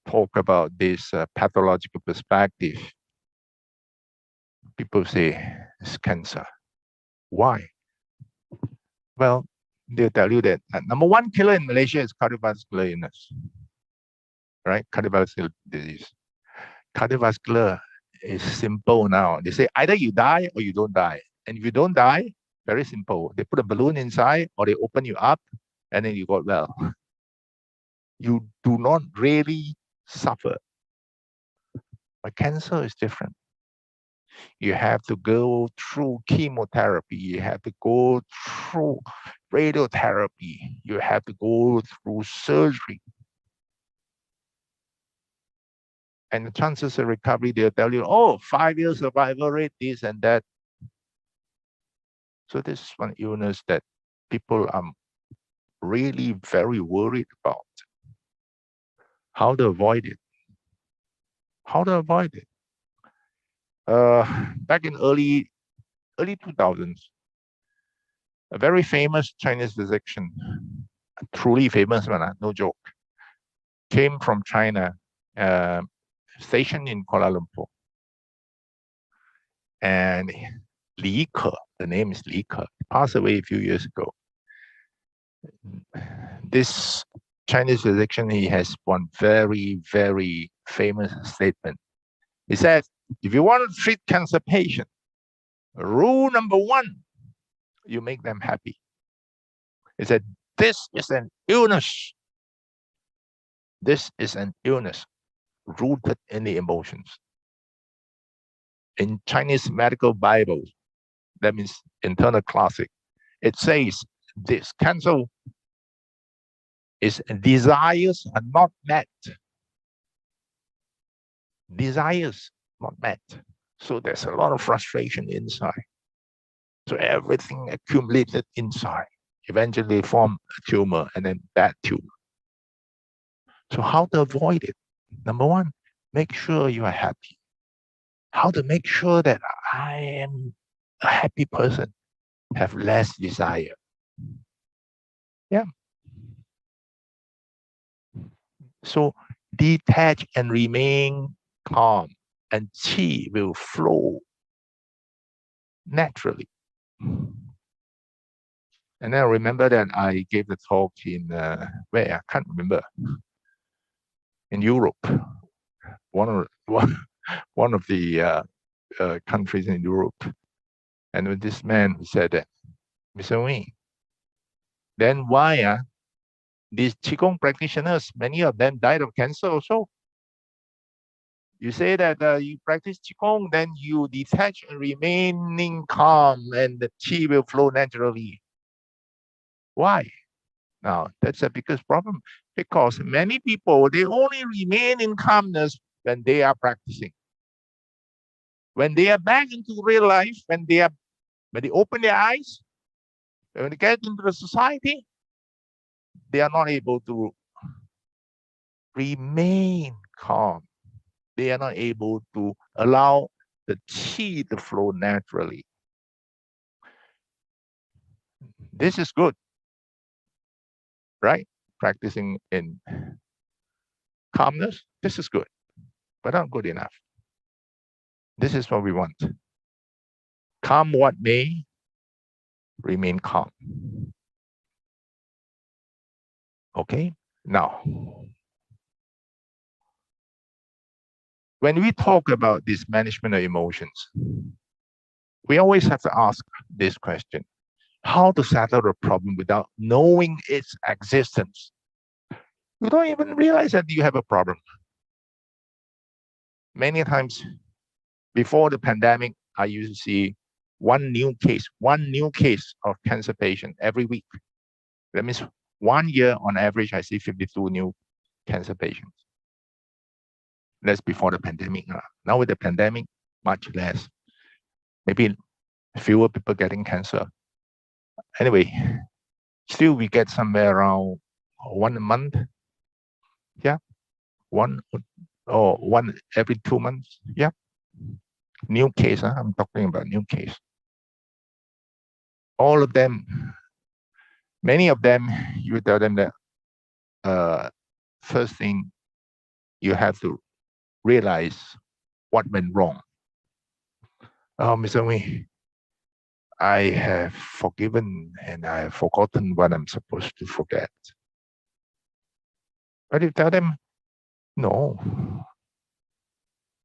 talk about this pathological perspective, people say it's cancer. Why? Well, they'll tell you that number one killer in Malaysia is cardiovascular illness, right? Cardiovascular disease. Cardiovascular is simple now. They say either you die or you don't die. And if you don't die, very simple. They put a balloon inside or they open you up and then you got well. You do not really suffer. But cancer is different. You have to go through chemotherapy. You have to go through radiotherapy. You have to go through surgery. And the chances of recovery, they'll tell you, oh, 5 years survival rate, this and that. So this is one illness that people are really very worried about. How to avoid it. How to avoid it. Back in early 2000s, a very famous Chinese physician, truly famous one, no joke, came from China, stationed in Kuala Lumpur. And Li Ke, the name is Li Ke, passed away a few years ago. This Chinese physician, he has one very, very famous statement. He said, if you want to treat cancer patients, rule number one, you make them happy. He said, this is an illness. This is an illness rooted in the emotions. In Chinese medical Bible, that means internal classic, it says this cancer is desires are not met. Desires not met. So there's a lot of frustration inside. So everything accumulated inside, eventually form a tumor and then that tumor. So how to avoid it? Number one, make sure you are happy. How to make sure that I am a happy person, have less desire. Yeah. So detach and remain calm, and qi will flow naturally. And then I remember that I gave the talk in where I can't remember, in Europe, one of the countries in Europe, and with this man who said that, Mr. Wing, then why these Qigong practitioners, many of them died of cancer also? You say that you practice Qigong, then you detach and remaining calm, and the Qi will flow naturally. Why? Now, that's the biggest problem, because many people, they only remain in calmness when they are practicing. When they are back into real life, when they open their eyes, when they get into the society, they are not able to remain calm. They are not able to allow the qi to flow naturally. This is good, right? Practicing in calmness, this is good, but not good enough. This is what we want. Calm what may, remain calm. Okay, now, when we talk about this management of emotions, we always have to ask this question: how to settle the problem without knowing its existence? You don't even realize that you have a problem. Many times before the pandemic, I used to see one new case of cancer patient every week. That means 1 year on average, I see 52 new cancer patients. That's before the pandemic. Now with the pandemic, much less. Maybe fewer people getting cancer. Anyway, still we get somewhere around one a month. Yeah, one or one every 2 months. Yeah, new case. I'm talking about new case. All of them, many of them, you tell them that first thing you have to realize what went wrong. Oh, Mr. Wee, I have forgiven and I have forgotten what I'm supposed to forget. But you tell them, no,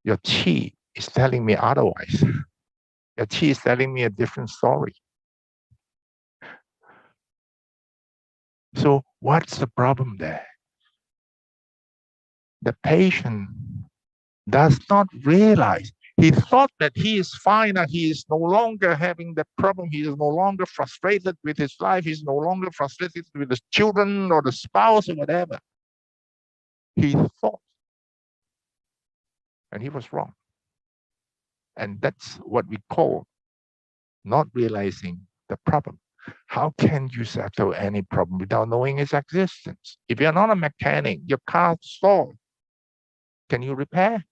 your chi is telling me otherwise. Your chi is telling me a different story. So what's the problem there? The patient does not realize. He thought that he is fine and he is no longer having that problem. He is no longer frustrated with his life. He's no longer frustrated with his children or the spouse or whatever. He thought. And he was wrong. And that's what we call not realizing the problem. How can you settle any problem without knowing its existence? If you're not a mechanic, your car stalled. Can you repair?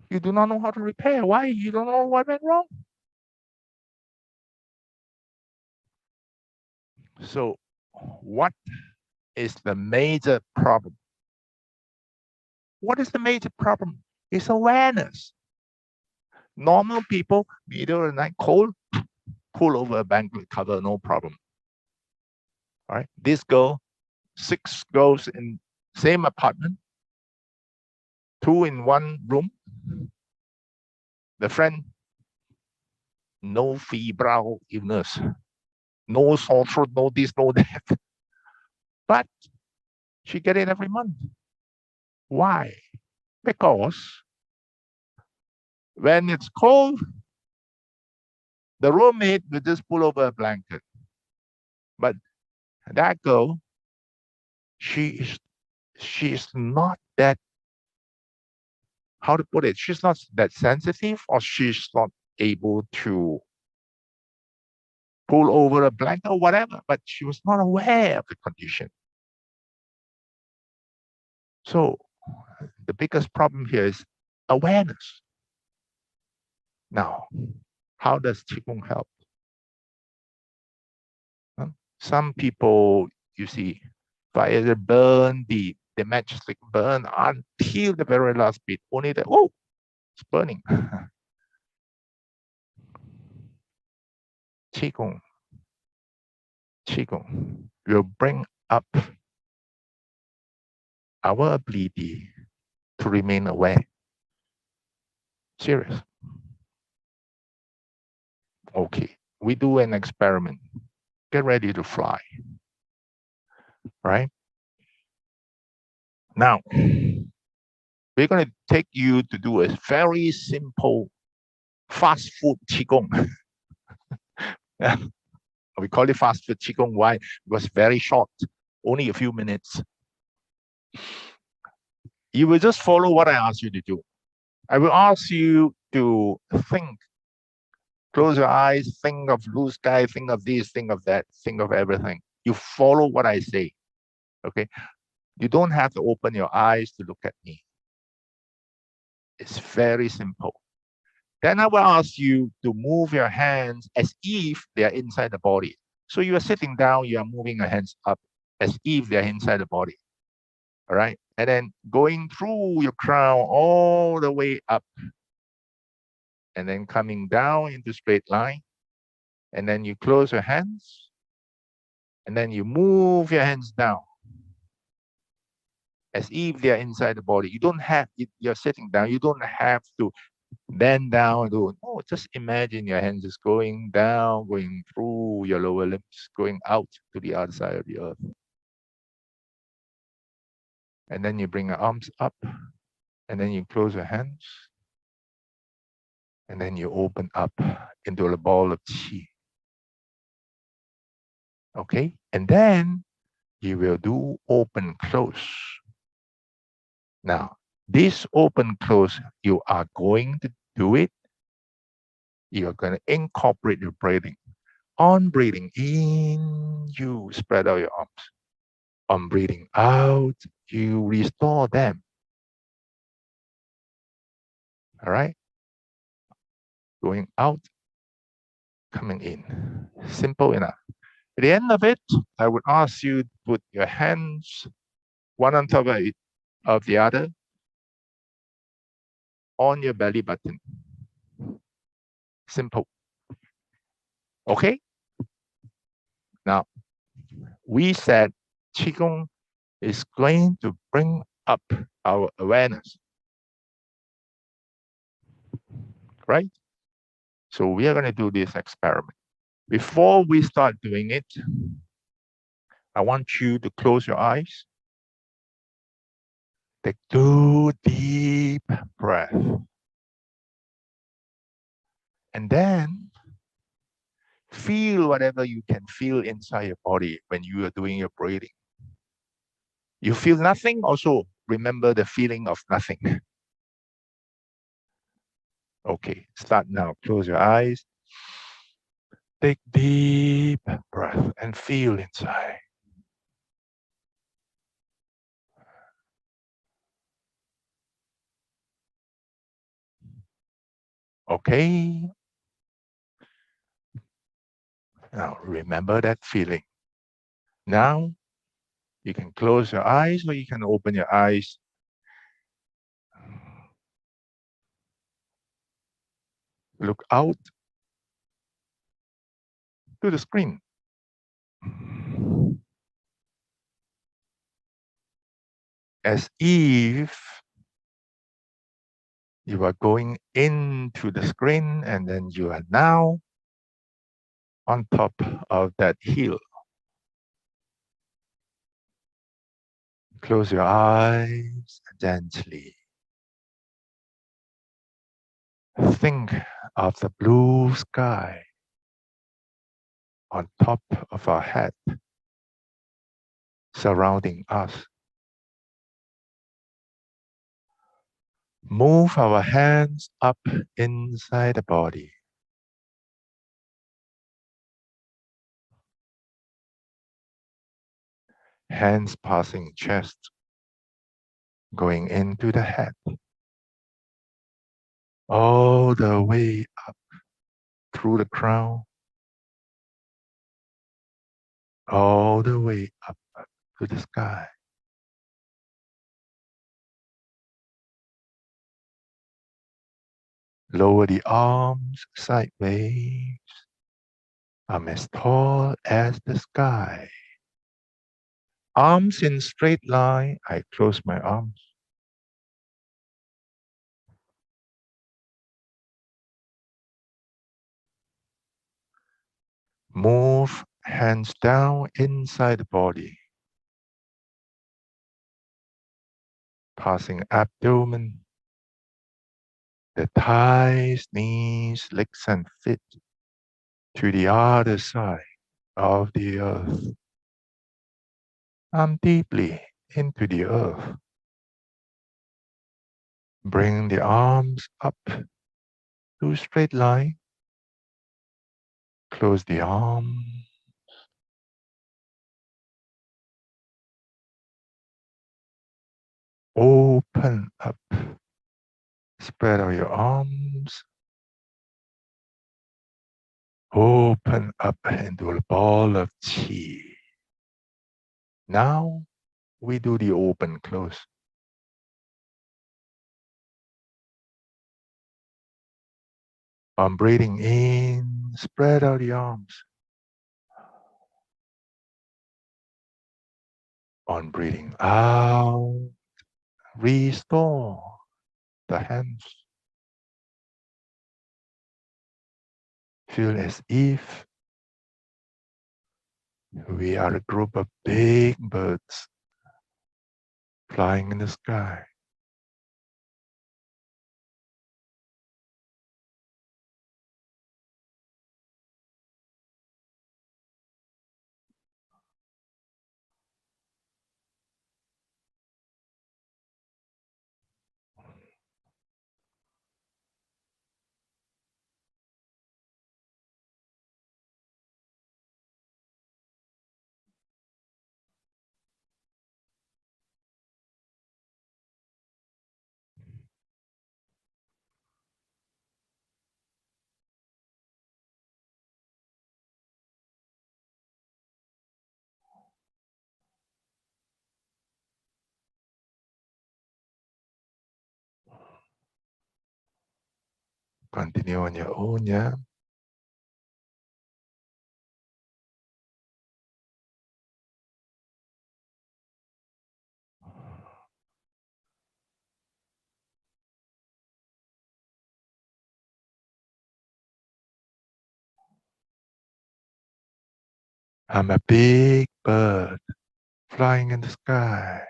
You do not know how to repair. Why? You don't know what went wrong. So what is the major problem? What is the major problem? It's awareness. Normal people, middle of the night, cold, pull over a blanket cover, no problem. All right. This girl, 6 girls in same apartment, 2 in one room. The friend, no febrile illness, no sore throat, no this, no that. But she get it every month. Why? Because when it's cold, the roommate will just pull over a blanket. But that girl, she is not that, how to put it, she's not that sensitive, or she's not able to pull over a blanket or whatever, but she was not aware of the condition. So the biggest problem here is awareness. Now, how does Qigong help? Some people, you see, fire burn the matchstick burn until the very last bit. Only that, oh, it's burning. Qigong will bring up our ability to remain aware. Serious. Okay, we do an experiment. Get ready to fly. Right? Now, we're going to take you to do a very simple fast food Qigong. We call it fast food Qigong. Why? Because very short, only a few minutes. You will just follow what I ask you to do. I will ask you to think. Close your eyes, think of blue sky, think of this, think of that, think of everything. You follow what I say. Okay? You don't have to open your eyes to look at me. It's very simple. Then I will ask you to move your hands as if they are inside the body. So you are sitting down, you are moving your hands up as if they're inside the body. All right. And then going through your crown all the way up. And then coming down into straight line. And then you close your hands. And then you move your hands down as if they're inside the body. You don't have, you're sitting down, you don't have to bend down and do, no, just imagine your hands is going down, going through your lower limbs, going out to the other side of the earth. And then you bring your arms up, and then you close your hands, and then you open up into a ball of qi. Okay? And then you will do open close. Now, this open close, you are going to do it. You're going to incorporate your breathing. On breathing in, you spread out your arms. On breathing out, you restore them. All right? Going out, coming in. Simple enough. At the end of it, I would ask you to put your hands one on top of the other on your belly button. Simple. Okay? Now, we said Qigong is going to bring up our awareness. Right? So we are going to do this experiment. Before we start doing it, I want you to close your eyes. Take 2 deep breaths. And then feel whatever you can feel inside your body when you are doing your breathing. You feel nothing, also remember the feeling of nothing. Okay, start now. Close your eyes. Take deep breath and feel inside. Okay. Now remember that feeling. Now you can close your eyes or you can open your eyes. Look out to the screen. As if you are going into the screen and then you are now on top of that hill. Close your eyes gently. Think of the blue sky on top of our head, surrounding us. Move our hands up inside the body. Hands passing chest, going into the head. All the way up through the crown. All the way up to the sky. Lower the arms sideways. I'm as tall as the sky. Arms in straight line. I close my arms. Move hands down inside the body. Passing abdomen. The thighs, knees, legs, and feet to the other side of the earth. I'm deeply into the earth. Bring the arms up to straight line. Close the arm. Open up. Spread out your arms. Open up into a ball of qi. Now we do the open close. On breathing in, spread out the arms. On breathing out, restore the hands. Feel as if we are a group of big birds flying in the sky. Continue on your own, yeah. I'm a big bird flying in the sky.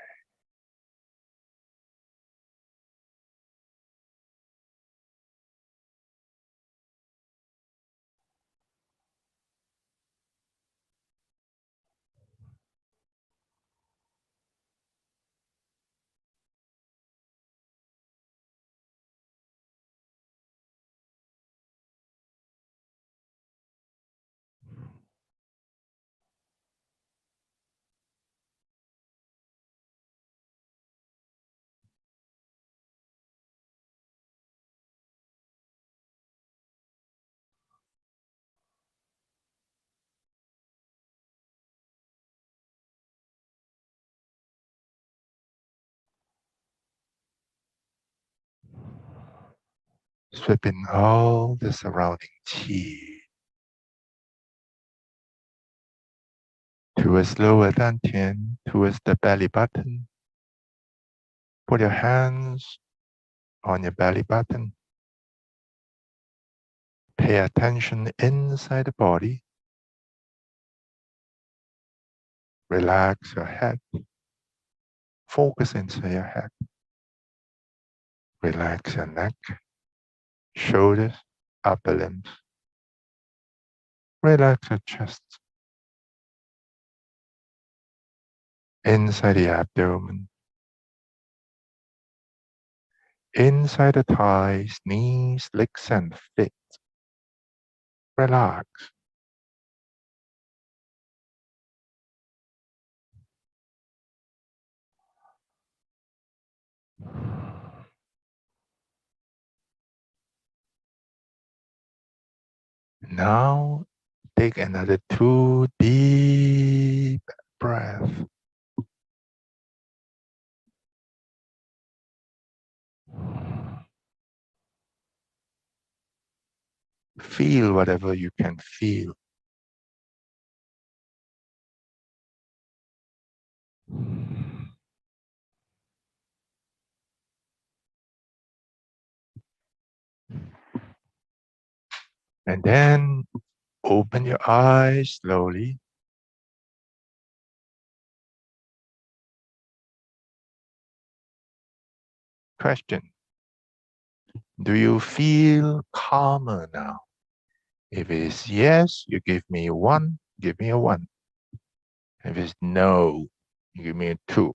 Sweeping all the surrounding chi towards lower dantian, towards the belly button. Put your hands on your belly button. Pay attention inside the body. Relax your head. Focus inside your head. Relax your neck, shoulders, upper limbs. Relax your chest. Inside the abdomen. Inside the thighs, knees, legs, and feet. Relax. Now, take another 2 deep breaths. Feel whatever you can feel. And then open your eyes slowly. Question. Do you feel calmer now? If it is yes, you give me 1, give me a 1. If it's no, you give me a 2.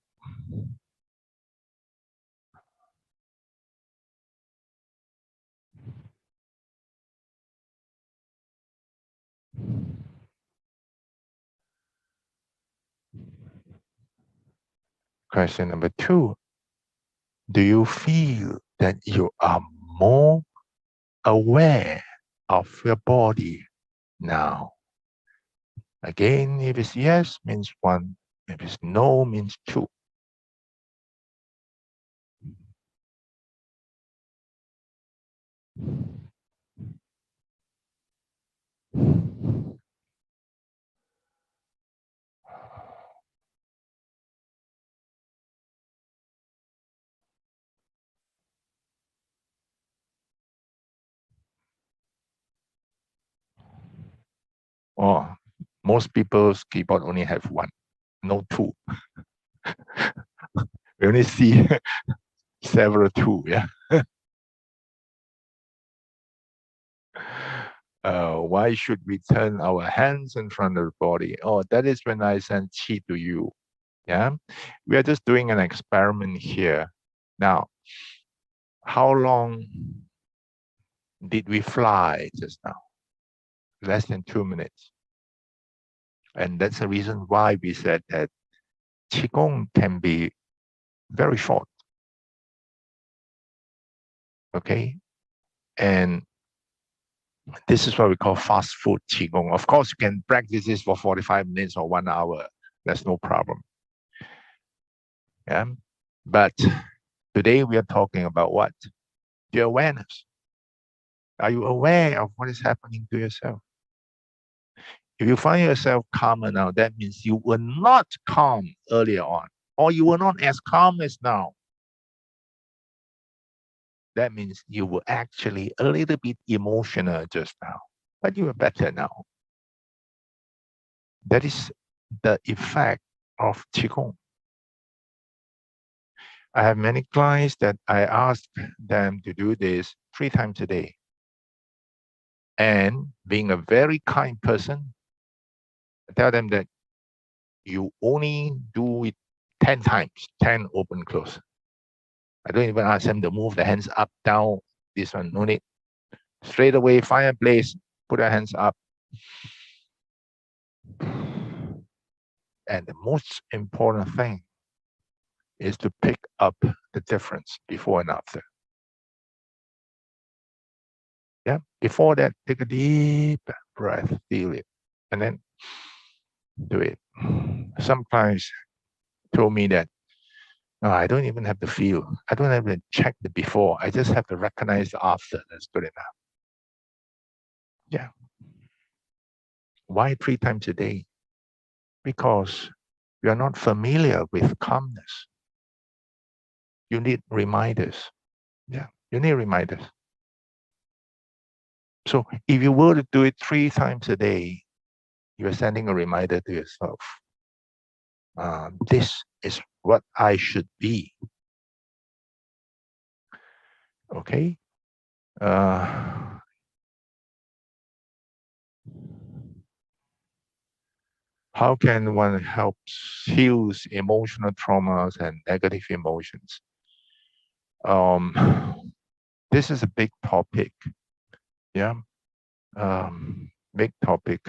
Question number 2. Do you feel that you are more aware of your body now? Again, if it's yes, means 1. If it's no, means 2. Or most people's keyboard only have 1, no 2. We only see several two, yeah. Why should we turn our hands in front of the body? Oh, that is when I send qi to you. Yeah, we are just doing an experiment here. Now, how long did we fly just now? Less than 2 minutes. And that's the reason why we said that Qigong can be very short. Okay. And this is what we call fast food Qigong. Of course, you can practice this for 45 minutes or 1 hour. That's no problem. Yeah. But today we are talking about what? The awareness. Are you aware of what is happening to yourself? If you find yourself calmer now, that means you were not calm earlier on, or you were not as calm as now. That means you were actually a little bit emotional just now, but you are better now. That is the effect of Qigong. I have many clients that I ask them to do this 3 times a day. And being a very kind person, I tell them that you only do it 10 times, 10 open, close. I don't even ask them to move the hands up, down. This one, no need. Straight away, find a place, put your hands up. And the most important thing is to pick up the difference before and after. Yeah, before that, take a deep breath, feel it, and then do it. Some clients told me that, no, I don't even have to feel. I don't have to check the before. I just have to recognize the after. That's good enough. Yeah. Why 3 times a day? Because you are not familiar with calmness. You need reminders. Yeah, you need reminders. So if you were to do it 3 times a day, you're sending a reminder to yourself. This is what I should be. Okay. How can one help heal emotional traumas and negative emotions? This is a big topic. Yeah. Big topic.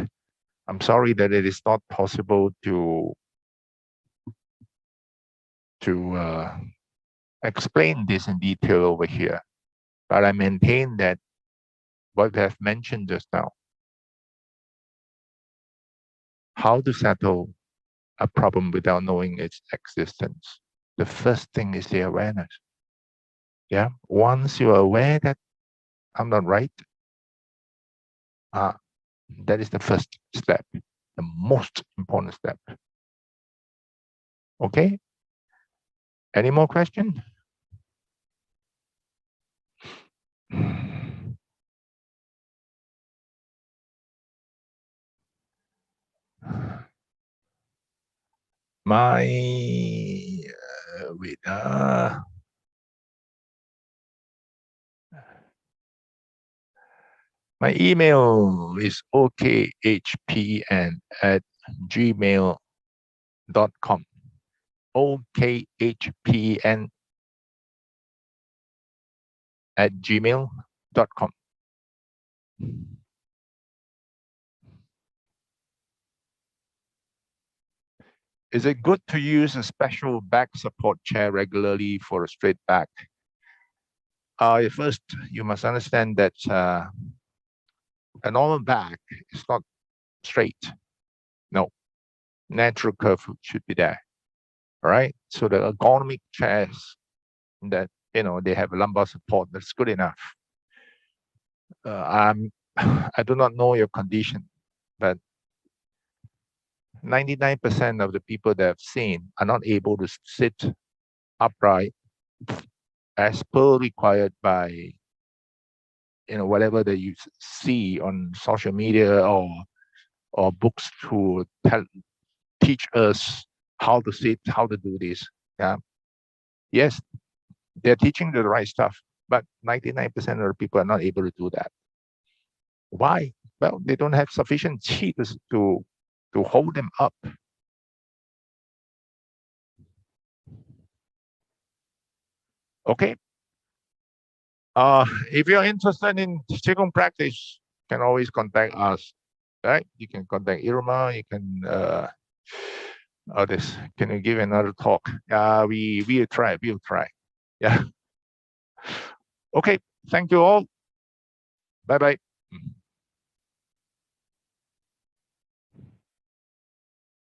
I'm sorry that it is not possible to explain this in detail over here, but I maintain that what we have mentioned just now, how to settle a problem without knowing its existence. The first thing is the awareness. Yeah. Once you are aware that I'm not right, that is the first step, the most important step. Okay. Any more questions? My my email is okhpn@gmail.com. okhpn@gmail.com. Is it good to use a special back support chair regularly for a straight back? First, you must understand that a normal back is not straight. No, natural curve should be there. All right. So the ergonomic chairs that they have a lumbar support, that's good enough. I do not know your condition, but 99% of the people that I've seen are not able to sit upright as per required by whatever that you see on social media or books to teach us how to sit, how to do this. Yeah. Yes, they're teaching the right stuff, but 99% of the people are not able to do that. Why? Well, they don't have sufficient qi to hold them up. Okay. If you're interested in Qigong practice, you can always contact us. Right? You can contact Irma. You can this. Can you give another talk? We'll try. We'll try. Yeah. Okay. Thank you all. Bye bye.